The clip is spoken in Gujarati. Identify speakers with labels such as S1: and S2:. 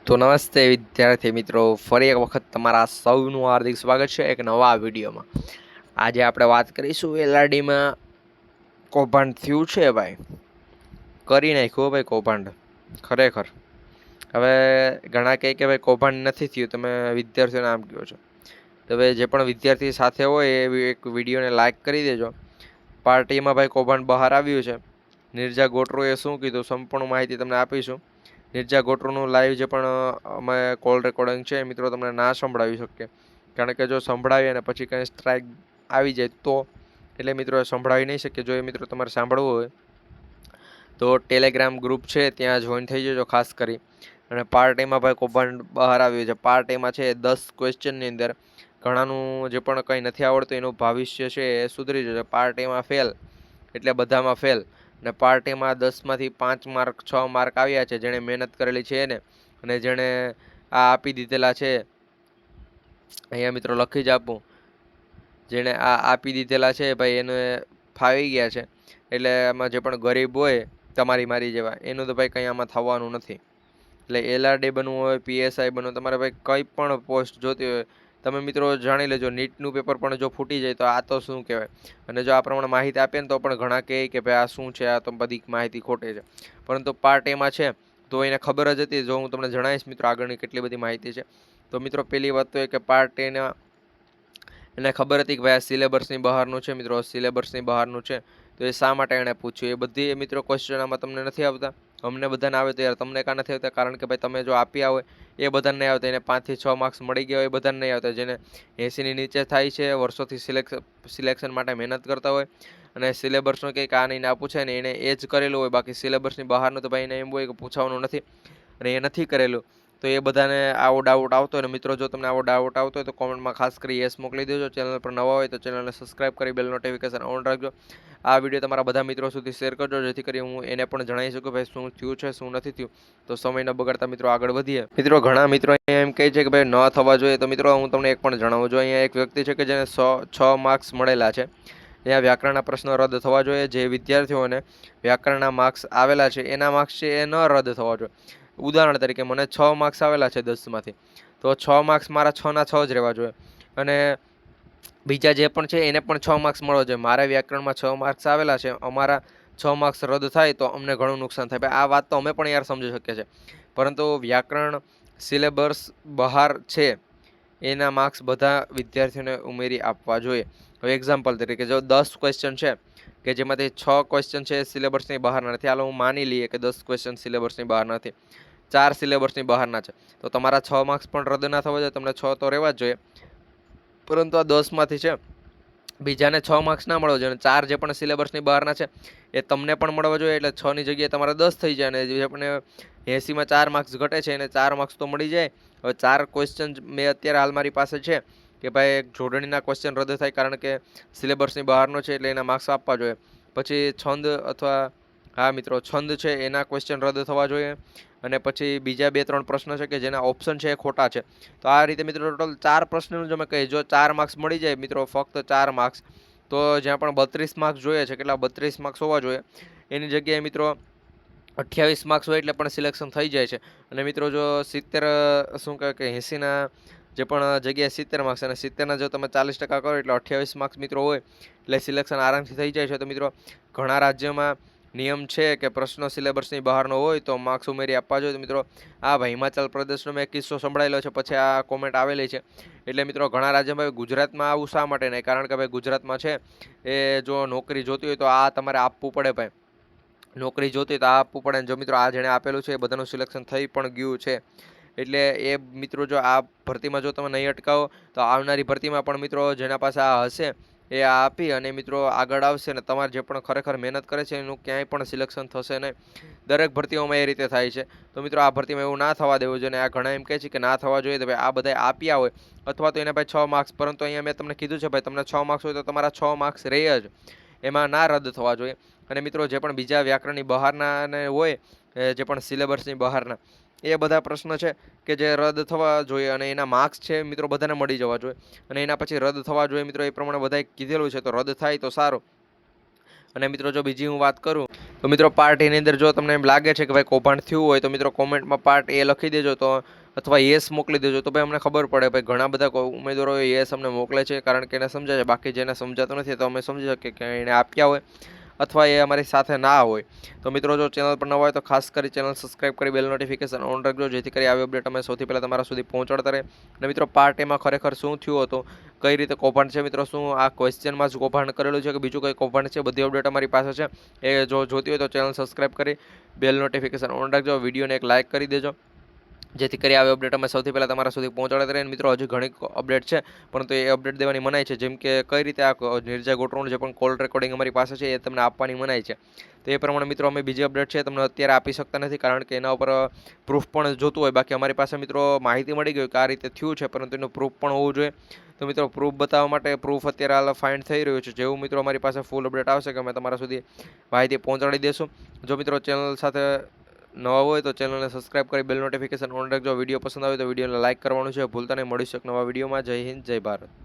S1: તો નમસ્તે વિદ્યાર્થી મિત્રો, ફરી એક વખત તમારા સૌનું હાર્દિક સ્વાગત છે એક નવા વિડીયોમાં. આજે આપણે વાત કરીશું એલઆરડીમાં કૌભાંડ થયું છે ભાઈ, કરી નાખ્યું ભાઈ કૌભાંડ ખરેખર. હવે ઘણા કહે કે ભાઈ કૌભાંડ નથી થયું, તમે વિદ્યાર્થીઓને આમ કહો છો. તો હવે જે પણ વિદ્યાર્થી સાથે હોય એ એક વિડીયોને લાઈક કરી દેજો. પાર્ટીમાં ભાઈ કૌભાંડ બહાર આવ્યું છે. નિર્જા ગોટરોએ શું કીધું સંપૂર્ણ માહિતી તમને આપીશું. નિર્જા ગોટરોનું લાઈવ જે પણ અમે કોલ રેકોર્ડિંગ છે મિત્રો તમને ના સંભળાવી શકીએ, કારણ કે જો સંભળાવીએ અને પછી કંઈ સ્ટ્રાઇક આવી જાય તો, એટલે મિત્રો સંભળાવી નહીં શકીએ. જો એ મિત્રો તમારે સાંભળવું હોય તો ટેલિગ્રામ ગ્રુપ છે ત્યાં જોઈન થઈ જજો ખાસ કરી. અને પાર્ટીમાં ભાઈ કૌભાંડ બહાર આવ્યું છે. પાર્ટીમાં છે 10 ક્વેશ્ચનની અંદર ઘણાનું જે પણ કંઈ નથી આવડતું એનું ભવિષ્ય છે એ સુધરી જશે. પાર્ટીમાં ફેલ એટલે બધામાં ફેલ. અને પાર્ટીમાં 10માંથી 5 માર્ક 6 માર્ક આવ્યા છે જેણે મહેનત કરેલી છે એને, અને જેણે આ આપી દીધેલા છે અહીંયા મિત્રો લખી જ આપું, જેણે આ આપી દીધેલા છે ભાઈ એને ફાવી ગયા છે. એટલે આમાં જે પણ ગરીબ હોય તમારી મારી જેવા એનું તો ભાઈ કંઈ આમાં થવાનું નથી. એટલે એલઆરડી બનવું હોય, પીએસઆઈ બનવું, તમારે ભાઈ કંઈ પણ પોસ્ટ જોતી હોય તમે મિત્રો જાણી લેજો. નીટનું પેપર પણ જો ફૂટી જાય તો આ તો શું કહેવાય. અને જો આ પ્રમાણે માહિતી આપે ને તો પણ ઘણા કહે કે ભાઈ આ શું છે, આ તો બધી માહિતી ખોટે છે. પરંતુ પાર્ટ એમાં છે તો એને ખબર જ હતી. જો હું તમને જણાવીશ મિત્રો આગળની કેટલી બધી માહિતી છે. તો મિત્રો પહેલી વાત તો એ કે પાર્ટ એના એને ખબર હતી કે ભાઈ આ સિલેબસની બહારનું છે મિત્રો, સિલેબસની બહારનું છે. તો એ શા માટે એણે પૂછ્યું એ બધી મિત્રો ક્વેશ્ચન આમાં તમને નથી આવતા. અમને બધાને આવે તો યાર તમને કાં નથી આવતા, કારણ કે ભાઈ તમે જો આપ્યા હોય એ બધાને નહીં આવતા. એને 5 થી 6 માર્ક્સ મળી ગયા હોય એ બધાને નહીં આવતા. જેને 80ની નીચે થાય છે, વર્ષોથી સિલેક્શન માટે મહેનત કરતા હોય અને સિલેબસનું કંઈક આ નહીં આ પૂછાય ને એને એ જ કરેલું હોય. બાકી સિલેબસની બહારનું તો ભાઈ એને એમ હોય કે પૂછવાનું નથી અને એ નથી કરેલું. તો એ બધાને આવો ડાઉટ આવતો હોય ને મિત્રો, જો તમને આવો ડાઉટ આવતો હોય તો કોમેન્ટમાં ખાસ કરી યસ મોકલી દેજો. ચેનલ પર નવા હોય તો ચેનલને સબસ્ક્રાઈબ કરી બેલ નોટિફિકેશન ઓન રાખજો. આ વિડીયો તમારા બધા મિત્રો સુધી શેર કરજો, જેથી કરી હું એને પણ જણાવી શકું ભાઈ શું થયું છે શું નથી થયું. તો સમય ન બગાડતા મિત્રો આગળ વધીએ. મિત્રો ઘણા મિત્રો અહીંયા એમ કહે છે કે ભાઈ ન થવા જોઈએ. તો મિત્રો હું તમને એક પણ જણાવું છું, અહીંયા એક વ્યક્તિ છે કે જેને 6 માર્ક્સ મળેલા છે. અહીંયા વ્યાકરણના પ્રશ્નો રદ થવા જોઈએ. જે વિદ્યાર્થીઓને વ્યાકરણના માર્ક્સ આવેલા છે એના માર્ક્સ છે એ ન રદ થવા જોઈએ. ઉદાહરણ તરીકે મને 6 માર્ક્સ આવેલા છે 10માંથી, તો 6 માર્ક્સ મારા 6ના 6 જ રહેવા જોઈએ. અને બીજા જે પણ છે એને પણ 6 માર્ક્સ મળવા જોઈએ. મારે વ્યાકરણમાં 6 માર્ક્સ આવેલા છે, અમારા 6 માર્ક્સ રદ થાય તો અમને ઘણું નુકસાન થાય. ભાઈ આ વાત તો અમે પણ યાર સમજી શકીએ છીએ, પરંતુ વ્યાકરણ સિલેબસ બહાર છે એના માર્ક્સ બધા વિદ્યાર્થીઓને ઉમેરી આપવા જોઈએ. હવે એક્ઝામ્પલ તરીકે જો 10 ક્વેશ્ચન છે કે જેમાંથી 6 ક્વેશ્ચન છે સિલેબસની બહારના નથી, હાલો હું માની લઈએ કે 10 ક્વેશ્ચન સિલેબસની બહાર નથી, 4 સિલેબસની બહારના છે, તો તમારા 6 માર્ક્સ પણ રદ ના થવા જોઈએ, તમને 6 તો રહેવા જ જોઈએ. પરંતુ આ 10માંથી છે બીજાને 6 માર્ક્સ ના મળવા જોઈએ. 4 જે પણ સિલેબસની બહારના છે એ તમને પણ મળવા જોઈએ. એટલે 6ની જગ્યાએ તમારે 10 થઈ જાય. અને જે પણ 80માં 4 માર્ક્સ ઘટે છે એને 4 માર્ક્સ તો મળી જાય. હવે 4 ક્વેશ્ચન મેં અત્યારે હાલ મારી પાસે છે કે ભાઈ એક જોડણીના ક્વેશ્ચન રદ થાય કારણ કે સિલેબસની બહારનો છે એટલે એના માર્ક્સ આપવા જોઈએ. પછી છંદ અથવા હા મિત્રો છંદ છે એના ક્વેશ્ચન રદ થવા જોઈએ. અને પછી બીજા 2-3 પ્રશ્ન છે કે જેના ઓપ્શન છે એ ખોટા છે. તો આ રીતે મિત્રો ટોટલ 4 પ્રશ્નનું જો મેં કહી, જો 4 માર્ક્સ મળી જાય મિત્રો, ફક્ત 4 માર્ક્સ, તો જ્યાં પણ 32 માર્ક્સ જોઈએ છે, કેટલા 32 માર્ક્સ હોવા જોઈએ, એની જગ્યાએ મિત્રો 28 માર્ક્સ હોય એટલે પણ સિલેક્શન થઈ જાય છે. અને મિત્રો જો 70 શું કહે કે 80ના જે પણ જગ્યાએ 70 માર્ક્સ અને 70ના જો તમે 40% કરો એટલે 28 માર્ક્સ મિત્રો હોય એટલે સિલેક્શન આરામથી થઈ જાય છે. તો મિત્રો ઘણા રાજ્યોમાં નિયમ છે કે પ્રશ્નો સિલેબસની બહારનો હોય તો માર્ક્સ ઉમેરી આપવા જોઈએ. તો મિત્રો આ ભાઈ હિમાચલ પ્રદેશનો મેં કિસ્સો સંભળાયેલો છે, પછી આ કોમેન્ટ આવેલી છે. એટલે મિત્રો ઘણા રાજ્યમાં ગુજરાતમાં આવું શા માટે નહીં, કારણ કે ભાઈ ગુજરાતમાં છે એ જો નોકરી જોતી હોય તો આ તમારે આપવું પડે ભાઈ, નોકરી જોતી તો આ આપવું પડે. ને જો મિત્રો આ જેણે આપેલું છે એ બધાનું સિલેક્શન થઈ પણ ગયું છે. એટલે એ મિત્રો જો આ ભરતીમાં જો તમે નહીં અટકાવો તો આવનારી ભરતીમાં પણ મિત્રો જેના પાસે આ હશે એ આ આપી અને મિત્રો આગળ આવશે ને તમારે જે પણ ખરેખર મહેનત કરે છે એનું ક્યાંય પણ સિલેક્શન થશે નહીં. દરેક ભરતીઓમાં એ રીતે થાય છે. તો મિત્રો આ ભરતીમાં એવું ના થવા દેવું જોઈએ. આ ઘણા એમ કહે છે કે ના થવા જોઈએ. તો ભાઈ આ બધા આપ્યા હોય અથવા તો એને ભાઈ 6 માર્ક્સ, પરંતુ અહીંયા મેં તમને કીધું છે ભાઈ તમને 6 માર્ક્સ હોય તો તમારા 6 માર્ક્સ રહે જ, એમાં ના રદ થવા જોઈએ. અને મિત્રો જે પણ બીજા વ્યાકરણની બહારના ને હોય જે પણ સિલેબસની બહારના એ બધા પ્રશ્ન છે કે જે રદ થવા જોઈએ અને એના માર્ક્સ છે મિત્રો બધાને મળી જવા જોઈએ. અને એના પછી રદ થવા જોઈએ મિત્રો, એ પ્રમાણે બધાએ કીધેલું છે તો રદ થાય તો સારું. અને મિત્રો જો બીજી હું વાત કરું તો મિત્રો પાર્ટ એની અંદર જો તમને એમ લાગે છે કે ભાઈ કૌભાંડ થયું હોય તો મિત્રો કોમેન્ટમાં પાર્ટ એ લખી દેજો તો અથવા યસ મોકલી દેજો તો ભાઈ અમને ખબર પડે. ભાઈ ઘણા બધા ઉમેદવારો યસ અમને મોકલે છે કારણ કે એને સમજાય છે, બાકી જેને સમજાતું નથી તો અમે સમજી શકીએ કે એને આપ્યા હોય અથવા એ અમારી સાથે ના હોય. તો મિત્રો જો ચેનલ પર નવા હોય તો ખાસ કરી ચેનલ સબસ્ક્રાઇબ કરી બેલ નોટિફિકેશન ઓન રાખજો, જેથી કરી આવી અપડેટ અમે સૌથી પહેલાં તમારા સુધી પહોંચાડતા રહે. અને મિત્રો પાર્ટ એમાં ખરેખર શું થયું હતું, કઈ રીતે કૌભાંડ છે મિત્રો, શું આ ક્વેશ્ચનમાં જ કૌભાંડ કરેલું છે કે બીજું કંઈ કૌભાંડ છે, બધી અપડેટ અમારી પાસે છે. એ જો જોતી હોય તો ચેનલ સબસ્ક્રાઇબ કરી બેલ નોટિફિકેશન ઓન રાખજો, વિડીયોને એક લાઇક કરી દેજો, જેથી કરી આવી અપડેટ અમે સૌથી પહેલાં તમારા સુધી પહોંચાડતા રહીએ. મિત્રો હજી ઘણી અપડેટ છે પરંતુ એ અપડેટ દેવાની મનાઈ છે, જેમ કે કઈ રીતે આ નિર્જય ગોટવાનું જે પણ કોલ રેકોર્ડિંગ અમારી પાસે છે એ તમને આપવાની મનાઈ છે. તો એ પ્રમાણે મિત્રો અમે બીજી અપડેટ છે તમને અત્યારે આપી શકતા નથી કારણ કે એના ઉપર પ્રૂફ પણ જોતું હોય. બાકી અમારી પાસે મિત્રો માહિતી મળી ગઈ કે આ રીતે થયું છે, પરંતુ એનું પ્રૂફ પણ હોવું જોઈએ. તો મિત્રો પ્રૂફ બતાવવા માટે પ્રૂફ અત્યારે હાલ ફાઇન્ડ થઈ રહ્યું છે. જેવું મિત્રો અમારી પાસે ફૂલ અપડેટ આવશે કે અમે તમારા સુધી માહિતી પહોંચાડી દઈશું. જો મિત્રો ચેનલ સાથે નવા હોય તો ચેનલને સબસ્ક્રાઇબ કરી બેલ નોટિફિકેશન ઓન રાખજો. વિડીયો પસંદ આવે તો વિડીયોને લાઇક કરવાનું છે ભૂલતા નહીં. મળીશું એક નવા વિડીયોમાં. જય હિન્દ, જય ભારત.